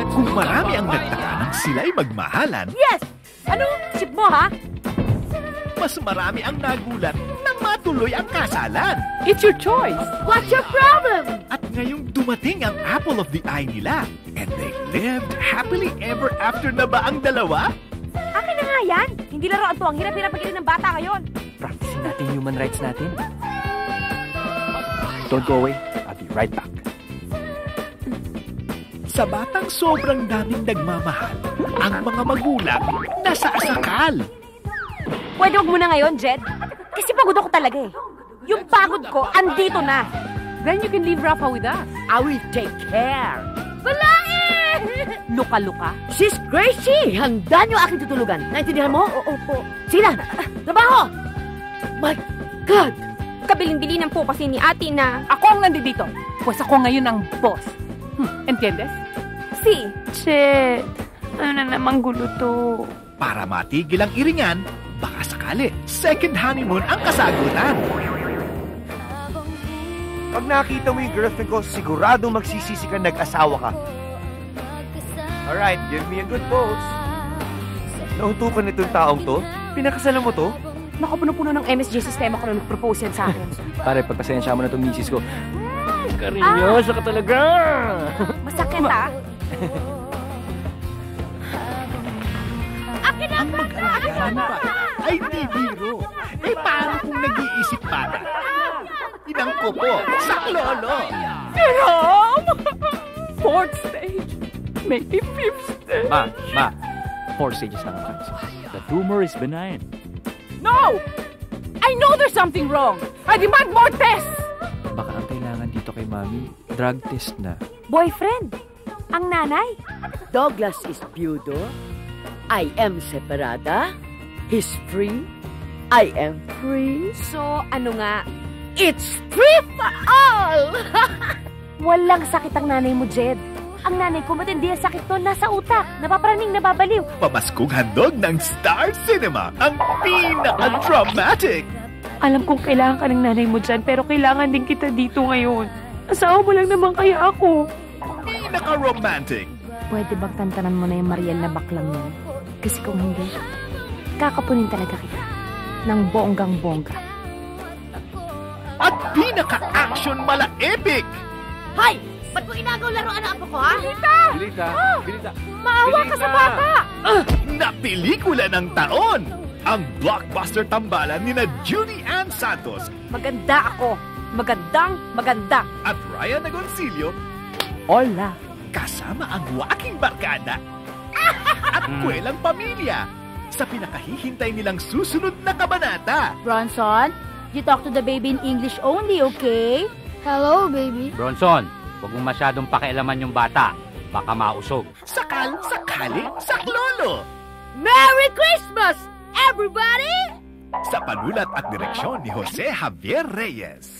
Kung marami ang nagtaka nang sila'y magmahalan, Yes! Ano? Sip mo, ha? mas marami ang nagulat nang matuloy ang kasalan. It's your choice. What's your problem? At ngayong dumating ang apple of the eye nila, and they lived happily ever after na ba ang dalawa? Akin na nga yan. Hindi laruan to. Ang hirap-hirap pagilin ng bata ngayon. Practicein natin human rights natin. Don't go away. I'll be right back. Sa batang sobrang daming nagmamahal, ang mga magulang nasa asakal. Pwede wag muna ngayon, Jed. Kasi pagod ako talaga eh. Yung pagod ko, andito na. Then you can leave Rafa with us. I will take care. Wala eh! Luka-luka. Sis Gracie, handa niyo aking tutulugan. Naintindihan mo? Oo po. Sila, trabaho! My God! Kabilin-bilinan po kasi ni ate na Ako ang nandito. Pues ako ngayon ang boss. Entiendes? si Chet. Ano na namang gulo to? Para matigil ang iringan, baka sakali, second honeymoon ang kasagutan. Pag nakita mo yung girlfriend ko, siguradong magsisisi ka nag-asawa ka. Alright, give me a good pose. Nautukan nitong taong to? Pinakasalan mo to? Nakapuno-puno ng MSG sistema ko na nag-propose yan sa akin. Pare, pagpasensya mo na itong misis ko. Karinyosa ka talaga! Masakit ah. Akin Ang mag-aasahan pa ay di biro. Eh paano kung nag-iisip pa na? Inang ko po, sa lolo. Jerome! Fourth stage. Maybe fifth stage. Ma, 4 stages lang ang cancer. The tumor is benign. No! I know there's something wrong. I demand more tests! Baka ang kailangan dito kay Mami, drug test na. Boyfriend, ang nanay. Douglas is viudo. I am separada. He's free. I am free. So, ano nga? It's free for all! Walang sakit ang nanay mo, Jed. Ang nanay ko, matindi ang sakit to, nasa utak. Napapraning, nababaliw. Pamaskong handog ng Star Cinema, ang pinaka-dramatic. Alam kong kailangan ka ng nanay mo dyan, pero kailangan din kita dito ngayon. Asawa mo lang naman kaya ako. Pinaka-romantic. Pwede bang tantanan mo na yung Mariel na baklang yan? Kasi kung hindi, kakapunin talaga kita ng bonggang-bongga. At pinaka-action mala-epic. Hoy! Ba't mo inagaw laruan ang apo ko, ha? Bilita! Maawa ka sa bata! Na pelikula ng taon. Ang blockbuster tambalan ni na Judy Ann Santos Maganda ako. Maganda. at Ryan Agoncillo Hola! kasama ang waking barkada at kwelang pamilya sa pinakahihintay nilang susunod na kabanata. Bronson, you talk to the baby in English only, okay? Hello, baby. Bronson, huwag mong masyadong pakialaman yung bata. Baka mausog. Sakali, saklolo. Merry Christmas, everybody! Sa panulat at direksyon ni Jose Javier Reyes.